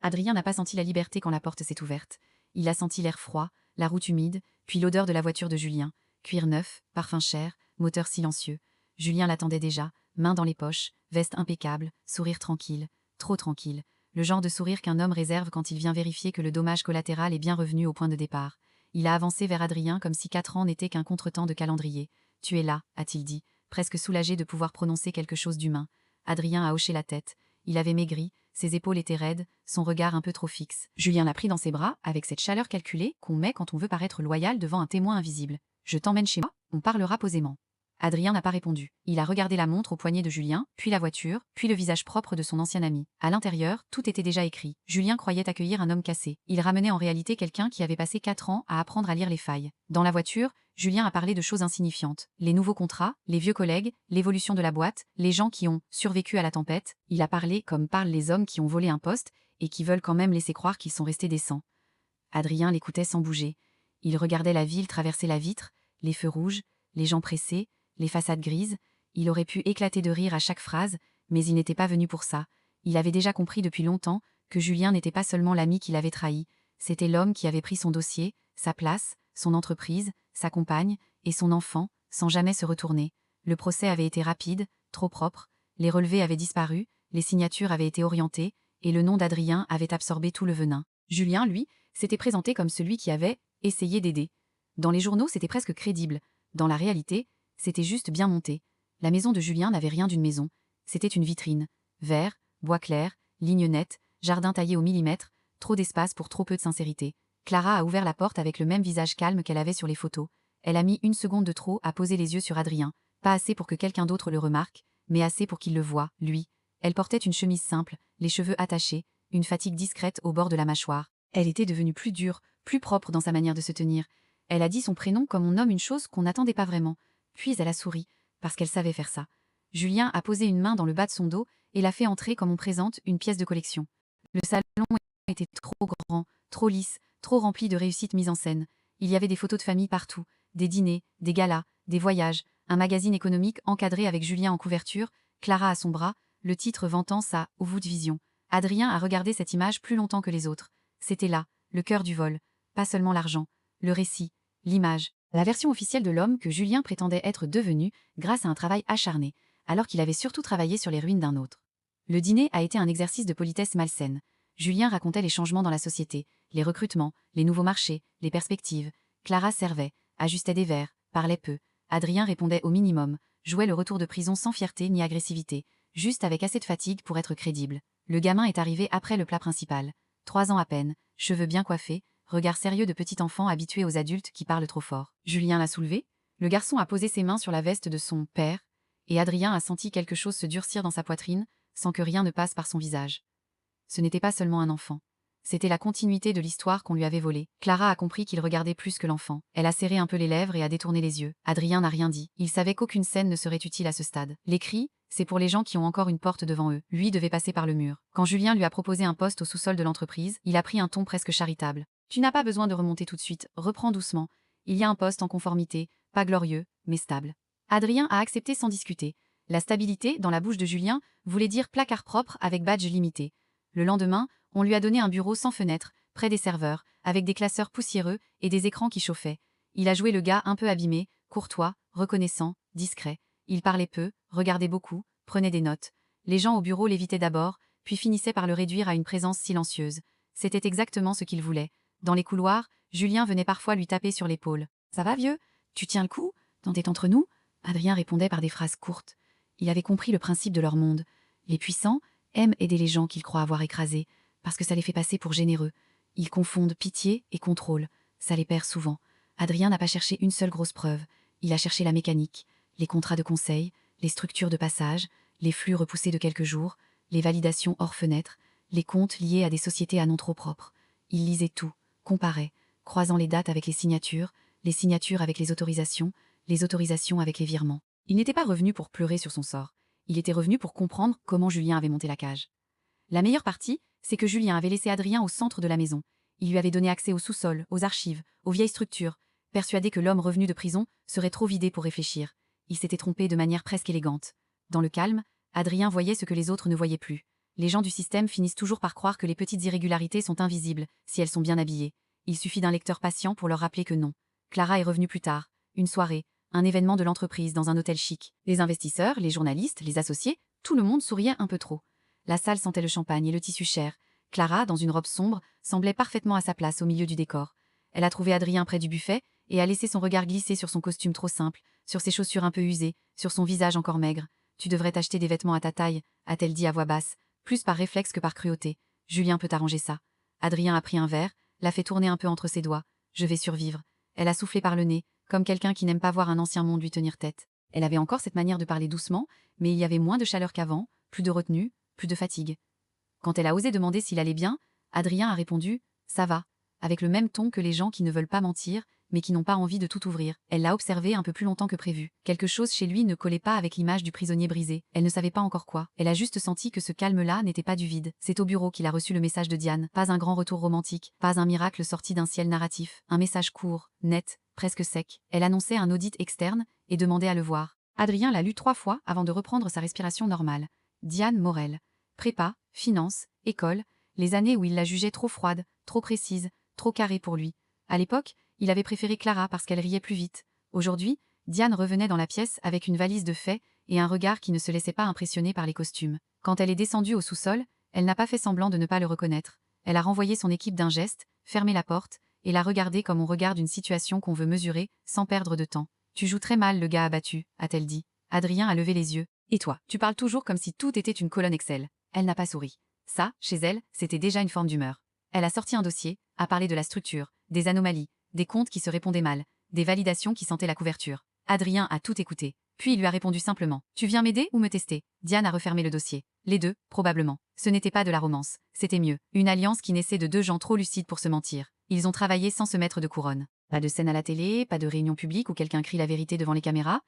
Adrien n'a pas senti la liberté quand la porte s'est ouverte. Il a senti l'air froid, la route humide, puis l'odeur de la voiture de Julien. Cuir neuf, parfum cher, moteur silencieux. Julien l'attendait déjà, main dans les poches, veste impeccable, sourire tranquille, trop tranquille. Le genre de sourire qu'un homme réserve quand il vient vérifier que le dommage collatéral est bien revenu au point de départ. Il a avancé vers Adrien comme si 4 ans n'étaient qu'un contretemps de calendrier. « Tu es là », a-t-il dit, presque soulagé de pouvoir prononcer quelque chose d'humain. Adrien a hoché la tête. Il avait maigri, ses épaules étaient raides, son regard un peu trop fixe. Julien l'a pris dans ses bras, avec cette chaleur calculée qu'on met quand on veut paraître loyal devant un témoin invisible. « Je t'emmène chez moi, on parlera posément. » Adrien n'a pas répondu. Il a regardé la montre au poignet de Julien, puis la voiture, puis le visage propre de son ancien ami. À l'intérieur, tout était déjà écrit. Julien croyait accueillir un homme cassé. Il ramenait en réalité quelqu'un qui avait passé 4 ans à apprendre à lire les failles. Dans la voiture, Julien a parlé de choses insignifiantes. Les nouveaux contrats, les vieux collègues, l'évolution de la boîte, les gens qui ont survécu à la tempête. Il a parlé comme parlent les hommes qui ont volé un poste et qui veulent quand même laisser croire qu'ils sont restés décents. Adrien l'écoutait sans bouger. Il regardait la ville traverser la vitre, les feux rouges, les gens pressés, les façades grises. Il aurait pu éclater de rire à chaque phrase, mais il n'était pas venu pour ça. Il avait déjà compris depuis longtemps que Julien n'était pas seulement l'ami qui l'avait trahi, c'était l'homme qui avait pris son dossier, sa place, son entreprise, sa compagne et son enfant, sans jamais se retourner. Le procès avait été rapide, trop propre, les relevés avaient disparu, les signatures avaient été orientées, et le nom d'Adrien avait absorbé tout le venin. Julien, lui, s'était présenté comme celui qui avait essayé d'aider. Dans les journaux, c'était presque crédible. Dans la réalité, c'était juste bien monté. La maison de Julien n'avait rien d'une maison. C'était une vitrine. Verre, bois clair, lignes nettes, jardin taillé au millimètre, trop d'espace pour trop peu de sincérité. Clara a ouvert la porte avec le même visage calme qu'elle avait sur les photos. Elle a mis 1 seconde de trop à poser les yeux sur Adrien. Pas assez pour que quelqu'un d'autre le remarque, mais assez pour qu'il le voie, lui. Elle portait une chemise simple, les cheveux attachés, une fatigue discrète au bord de la mâchoire. Elle était devenue plus dure, plus propre dans sa manière de se tenir. Elle a dit son prénom comme on nomme une chose qu'on n'attendait pas vraiment. Puis elle a souri, parce qu'elle savait faire ça. Julien a posé une main dans le bas de son dos et l'a fait entrer comme on présente une pièce de collection. Le salon était trop grand, trop lisse, trop rempli de réussites mises en scène. Il y avait des photos de famille partout, des dîners, des galas, des voyages, un magazine économique encadré avec Julien en couverture, Clara à son bras, le titre vantant sa « Wood Vision ». Adrien a regardé cette image plus longtemps que les autres. C'était là, le cœur du vol. Pas seulement l'argent, le récit, l'image. La version officielle de l'homme que Julien prétendait être devenu grâce à un travail acharné, alors qu'il avait surtout travaillé sur les ruines d'un autre. Le dîner a été un exercice de politesse malsaine. Julien racontait les changements dans la société, les recrutements, les nouveaux marchés, les perspectives. Clara servait, ajustait des verres, parlait peu. Adrien répondait au minimum, jouait le retour de prison sans fierté ni agressivité, juste avec assez de fatigue pour être crédible. Le gamin est arrivé après le plat principal. 3 ans à peine, cheveux bien coiffés, regard sérieux de petit enfant habitué aux adultes qui parlent trop fort. Julien l'a soulevé. Le garçon a posé ses mains sur la veste de son père, et Adrien a senti quelque chose se durcir dans sa poitrine, sans que rien ne passe par son visage. Ce n'était pas seulement un enfant. C'était la continuité de l'histoire qu'on lui avait volée. Clara a compris qu'il regardait plus que l'enfant. Elle a serré un peu les lèvres et a détourné les yeux. Adrien n'a rien dit. Il savait qu'aucune scène ne serait utile à ce stade. Les cris, c'est pour les gens qui ont encore une porte devant eux. Lui devait passer par le mur. Quand Julien lui a proposé un poste au sous-sol de l'entreprise, il a pris un ton presque charitable. « Tu n'as pas besoin de remonter tout de suite. Reprends doucement. Il y a un poste en conformité, pas glorieux, mais stable. » Adrien a accepté sans discuter. La stabilité, dans la bouche de Julien, voulait dire placard propre avec badge limité. Le lendemain, on lui a donné un bureau sans fenêtre, près des serveurs, avec des classeurs poussiéreux et des écrans qui chauffaient. Il a joué le gars un peu abîmé, courtois, reconnaissant, discret. Il parlait peu, regardait beaucoup, prenait des notes. Les gens au bureau l'évitaient d'abord, puis finissaient par le réduire à une présence silencieuse. C'était exactement ce qu'il voulait. Dans les couloirs, Julien venait parfois lui taper sur l'épaule. « Ça va, vieux? Tu tiens le coup? T'en es entre nous ?» Adrien répondait par des phrases courtes. Il avait compris le principe de leur monde. Les puissants aiment aider les gens qu'ils croient avoir écrasés, parce que ça les fait passer pour généreux. Ils confondent pitié et contrôle. Ça les perd souvent. Adrien n'a pas cherché une seule grosse preuve. Il a cherché la mécanique, les contrats de conseil, les structures de passage, les flux repoussés de quelques jours, les validations hors fenêtre, les comptes liés à des sociétés à nom trop propres. Il lisait tout, comparait, croisant les dates avec les signatures avec les autorisations avec les virements. Il n'était pas revenu pour pleurer sur son sort. Il était revenu pour comprendre comment Julien avait monté la cage. La meilleure partie, c'est que Julien avait laissé Adrien au centre de la maison. Il lui avait donné accès au sous-sol, aux archives, aux vieilles structures, persuadé que l'homme revenu de prison serait trop vidé pour réfléchir. Il s'était trompé de manière presque élégante. Dans le calme, Adrien voyait ce que les autres ne voyaient plus. les gens du système finissent toujours par croire que les petites irrégularités sont invisibles, si elles sont bien habillées. Il suffit d'un lecteur patient pour leur rappeler que non. Clara est revenue plus tard. Une soirée, un événement de l'entreprise dans un hôtel chic. Les investisseurs, les journalistes, les associés, tout le monde souriait un peu trop. La salle sentait le champagne et le tissu cher. Clara, dans une robe sombre, semblait parfaitement à sa place au milieu du décor. Elle a trouvé Adrien près du buffet et a laissé son regard glisser sur son costume trop simple, sur ses chaussures un peu usées, sur son visage encore maigre. « Tu devrais t'acheter des vêtements à ta taille », a-t-elle dit à voix basse, plus par réflexe que par cruauté. « Julien peut arranger ça. » Adrien a pris un verre, l'a fait tourner un peu entre ses doigts. « Je vais survivre. » Elle a soufflé par le nez, comme quelqu'un qui n'aime pas voir un ancien monde lui tenir tête. Elle avait encore cette manière de parler doucement, mais il y avait moins de chaleur qu'avant, plus de retenue, plus de fatigue. Quand elle a osé demander s'il allait bien, Adrien a répondu « ça va », avec le même ton que les gens qui ne veulent pas mentir, mais qui n'ont pas envie de tout ouvrir. Elle l'a observé un peu plus longtemps que prévu. Quelque chose chez lui ne collait pas avec l'image du prisonnier brisé. Elle ne savait pas encore quoi. Elle a juste senti que ce calme-là n'était pas du vide. C'est au bureau qu'il a reçu le message de Diane. Pas un grand retour romantique, pas un miracle sorti d'un ciel narratif. Un message court, net, presque sec. Elle annonçait un audit externe et demandait à le voir. Adrien l'a lu 3 fois avant de reprendre sa respiration normale. Diane Morel. Prépa, finance, école, les années où il la jugeait trop froide, trop précise, trop carrée pour lui. À l'époque, il avait préféré Clara parce qu'elle riait plus vite. Aujourd'hui, Diane revenait dans la pièce avec une valise de faits et un regard qui ne se laissait pas impressionner par les costumes. Quand elle est descendue au sous-sol, elle n'a pas fait semblant de ne pas le reconnaître. Elle a renvoyé son équipe d'un geste, fermé la porte, et l'a regardé comme on regarde une situation qu'on veut mesurer, sans perdre de temps. « Tu joues très mal le gars abattu », a-t-elle dit. Adrien a levé les yeux. « Et toi, tu parles toujours comme si tout était une colonne Excel. » Elle n'a pas souri. Ça, chez elle, c'était déjà une forme d'humeur. Elle a sorti un dossier, a parlé de la structure, des anomalies, des comptes qui se répondaient mal, des validations qui sentaient la couverture. Adrien a tout écouté. Puis il lui a répondu simplement. « Tu viens m'aider ou me tester ?» Diane a refermé le dossier. Les deux, probablement. Ce n'était pas de la romance. C'était mieux. Une alliance qui naissait de 2 gens trop lucides pour se mentir. Ils ont travaillé sans se mettre de couronne. Pas de scène à la télé, pas de réunion publique où quelqu'un crie la vérité devant les caméras.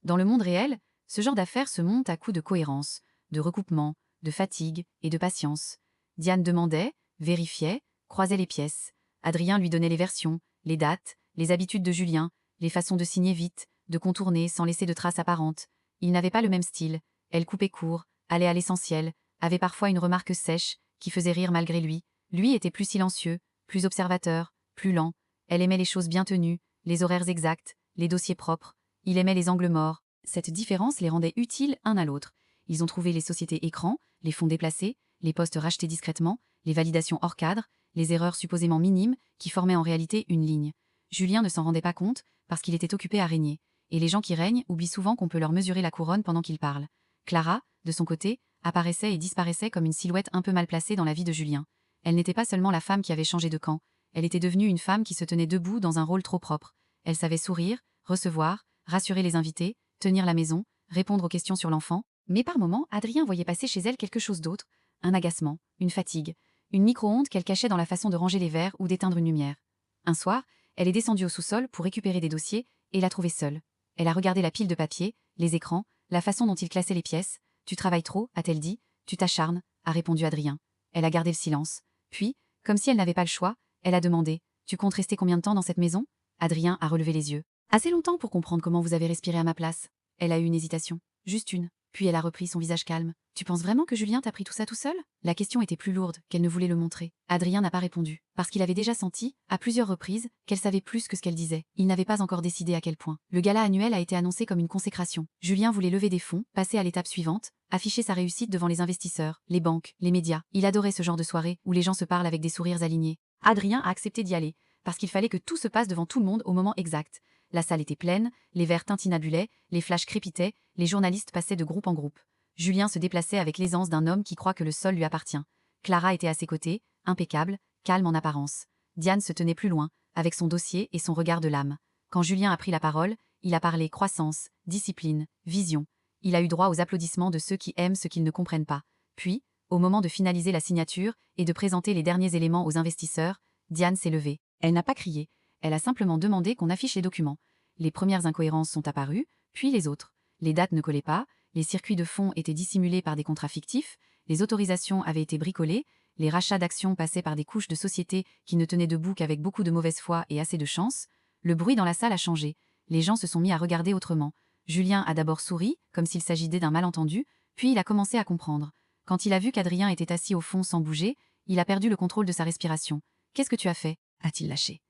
Dans le monde réel, ce genre d'affaires se monte à coups de cohérence, de recoupement, de fatigue et de patience. Diane demandait, vérifiait, croisait les pièces. Adrien lui donnait les versions, les dates, les habitudes de Julien, les façons de signer vite, de contourner sans laisser de traces apparentes. Il n'avait pas le même style. Elle coupait court, allait à l'essentiel, avait parfois une remarque sèche, qui faisait rire malgré lui. Lui était plus silencieux, plus observateur, plus lent. Elle aimait les choses bien tenues, les horaires exacts, les dossiers propres. Il aimait les angles morts. Cette différence les rendait utiles un à l'autre. Ils ont trouvé les sociétés écrans, les fonds déplacés, les postes rachetés discrètement, les validations hors cadre, les erreurs supposément minimes qui formaient en réalité une ligne. Julien ne s'en rendait pas compte parce qu'il était occupé à régner. Et les gens qui règnent oublient souvent qu'on peut leur mesurer la couronne pendant qu'ils parlent. Clara, de son côté, apparaissait et disparaissait comme une silhouette un peu mal placée dans la vie de Julien. Elle n'était pas seulement la femme qui avait changé de camp, elle était devenue une femme qui se tenait debout dans un rôle trop propre. Elle savait sourire, recevoir, rassurer les invités, tenir la maison, répondre aux questions sur l'enfant. Mais par moments, Adrien voyait passer chez elle quelque chose d'autre, un agacement, une fatigue, une micro-onde qu'elle cachait dans la façon de ranger les verres ou d'éteindre une lumière. Un soir, elle est descendue au sous-sol pour récupérer des dossiers et l'a trouvée seule. Elle a regardé la pile de papier, les écrans, la façon dont il classait les pièces. « Tu travailles trop », a-t-elle dit. « Tu t'acharnes », a répondu Adrien. Elle a gardé le silence. Puis, comme si elle n'avait pas le choix, elle a demandé « Tu comptes rester combien de temps dans cette maison ?» Adrien a relevé les yeux. « Assez longtemps pour comprendre comment vous avez respiré à ma place. » Elle a eu une hésitation. Juste une. Puis elle a repris son visage calme. « Tu penses vraiment que Julien t'a pris tout ça tout seul ?» La question était plus lourde qu'elle ne voulait le montrer. Adrien n'a pas répondu, parce qu'il avait déjà senti, à plusieurs reprises, qu'elle savait plus que ce qu'elle disait. Il n'avait pas encore décidé à quel point. Le gala annuel a été annoncé comme une consécration. Julien voulait lever des fonds, passer à l'étape suivante, afficher sa réussite devant les investisseurs, les banques, les médias. Il adorait ce genre de soirée où les gens se parlent avec des sourires alignés. Adrien a accepté d'y aller, parce qu'il fallait que tout se passe devant tout le monde au moment exact. La salle était pleine, les verres tintinabulaient, les flashs crépitaient, les journalistes passaient de groupe en groupe. Julien se déplaçait avec l'aisance d'un homme qui croit que le sol lui appartient. Clara était à ses côtés, impeccable, calme en apparence. Diane se tenait plus loin, avec son dossier et son regard de lame. Quand Julien a pris la parole, il a parlé croissance, discipline, vision. Il a eu droit aux applaudissements de ceux qui aiment ce qu'ils ne comprennent pas. Puis, au moment de finaliser la signature et de présenter les derniers éléments aux investisseurs, Diane s'est levée. Elle n'a pas crié, elle a simplement demandé qu'on affiche les documents. Les premières incohérences sont apparues, puis les autres. Les dates ne collaient pas, les circuits de fonds étaient dissimulés par des contrats fictifs, les autorisations avaient été bricolées, les rachats d'actions passaient par des couches de sociétés qui ne tenaient debout qu'avec beaucoup de mauvaise foi et assez de chance. Le bruit dans la salle a changé, les gens se sont mis à regarder autrement. Julien a d'abord souri, comme s'il s'agissait d'un malentendu, puis il a commencé à comprendre. Quand il a vu qu'Adrien était assis au fond sans bouger, il a perdu le contrôle de sa respiration. « Qu'est-ce que tu as fait » a-t-il lâché.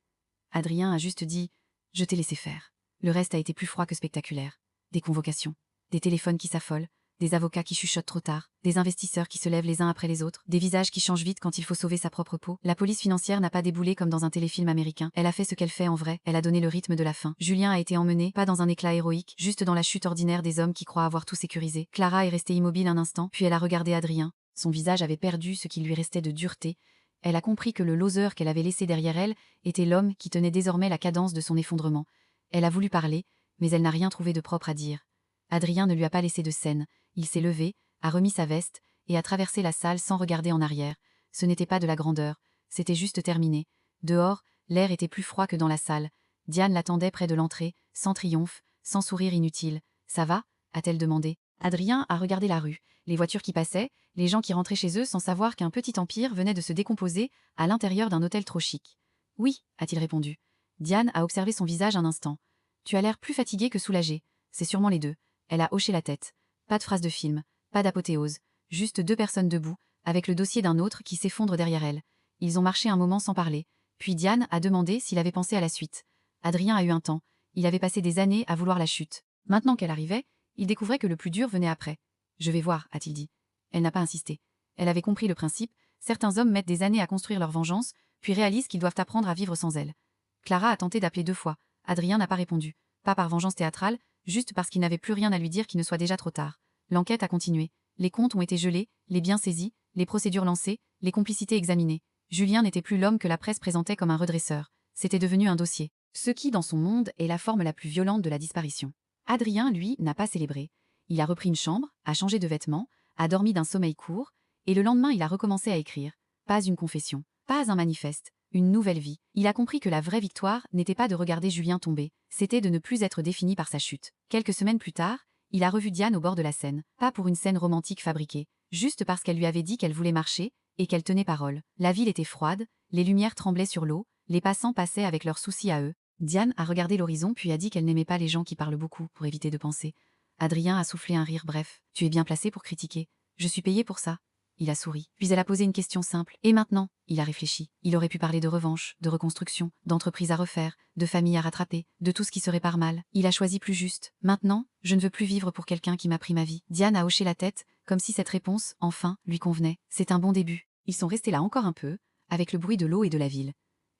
Adrien a juste dit « Je t'ai laissé faire ». Le reste a été plus froid que spectaculaire. Des convocations, des téléphones qui s'affolent, des avocats qui chuchotent trop tard, des investisseurs qui se lèvent les uns après les autres, des visages qui changent vite quand il faut sauver sa propre peau. La police financière n'a pas déboulé comme dans un téléfilm américain. Elle a fait ce qu'elle fait en vrai, elle a donné le rythme de la fin. Julien a été emmené, pas dans un éclat héroïque, juste dans la chute ordinaire des hommes qui croient avoir tout sécurisé. Clara est restée immobile un instant, puis elle a regardé Adrien. Son visage avait perdu ce qui lui restait de dureté. Elle a compris que le loser qu'elle avait laissé derrière elle était l'homme qui tenait désormais la cadence de son effondrement. Elle a voulu parler, mais elle n'a rien trouvé de propre à dire. Adrien ne lui a pas laissé de scène. Il s'est levé, a remis sa veste, et a traversé la salle sans regarder en arrière. Ce n'était pas de la grandeur, c'était juste terminé. Dehors, l'air était plus froid que dans la salle. Diane l'attendait près de l'entrée, sans triomphe, sans sourire inutile. « Ça va » a-t-elle demandé. Adrien a regardé la rue, les voitures qui passaient, les gens qui rentraient chez eux sans savoir qu'un petit empire venait de se décomposer à l'intérieur d'un hôtel trop chic. « Oui » a-t-il répondu. Diane a observé son visage un instant. « Tu as l'air plus fatigué que soulagé. C'est sûrement les deux. » Elle a hoché la tête. Pas de phrase de film, pas d'apothéose, juste deux personnes debout, avec le dossier d'un autre qui s'effondre derrière elle. Ils ont marché un moment sans parler, puis Diane a demandé s'il avait pensé à la suite. Adrien a eu un temps, il avait passé des années à vouloir la chute. Maintenant qu'elle arrivait, il découvrait que le plus dur venait après. « Je vais voir » a-t-il dit. Elle n'a pas insisté. Elle avait compris le principe, certains hommes mettent des années à construire leur vengeance, puis réalisent qu'ils doivent apprendre à vivre sans elle. Clara a tenté d'appeler 2 fois, Adrien n'a pas répondu, pas par vengeance théâtrale, juste parce qu'il n'avait plus rien à lui dire qui ne soit déjà trop tard. L'enquête a continué. Les comptes ont été gelés, les biens saisis, les procédures lancées, les complicités examinées. Julien n'était plus l'homme que la presse présentait comme un redresseur. C'était devenu un dossier. Ce qui, dans son monde, est la forme la plus violente de la disparition. Adrien, lui, n'a pas célébré. Il a repris une chambre, a changé de vêtements, a dormi d'un sommeil court, et le lendemain il a recommencé à écrire. Pas une confession, pas un manifeste, une nouvelle vie. Il a compris que la vraie victoire n'était pas de regarder Julien tomber, c'était de ne plus être défini par sa chute. Quelques semaines plus tard, il a revu Diane au bord de la Seine, pas pour une scène romantique fabriquée, juste parce qu'elle lui avait dit qu'elle voulait marcher, et qu'elle tenait parole. La ville était froide, les lumières tremblaient sur l'eau, les passants passaient avec leurs soucis à eux. Diane a regardé l'horizon puis a dit qu'elle n'aimait pas les gens qui parlent beaucoup pour éviter de penser. Adrien a soufflé un rire bref. « Tu es bien placé pour critiquer. Je suis payé pour ça. » Il a souri. Puis elle a posé une question simple. « Et maintenant ?» Il a réfléchi. Il aurait pu parler de revanche, de reconstruction, d'entreprise à refaire, de famille à rattraper, de tout ce qui se répare mal. Il a choisi plus juste. « Maintenant, je ne veux plus vivre pour quelqu'un qui m'a pris ma vie. » Diane a hoché la tête, comme si cette réponse, enfin, lui convenait. C'est un bon début. Ils sont restés là encore un peu, avec le bruit de l'eau et de la ville.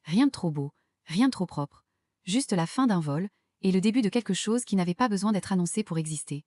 Rien de trop beau, rien de trop propre. Juste la fin d'un vol, et le début de quelque chose qui n'avait pas besoin d'être annoncé pour exister.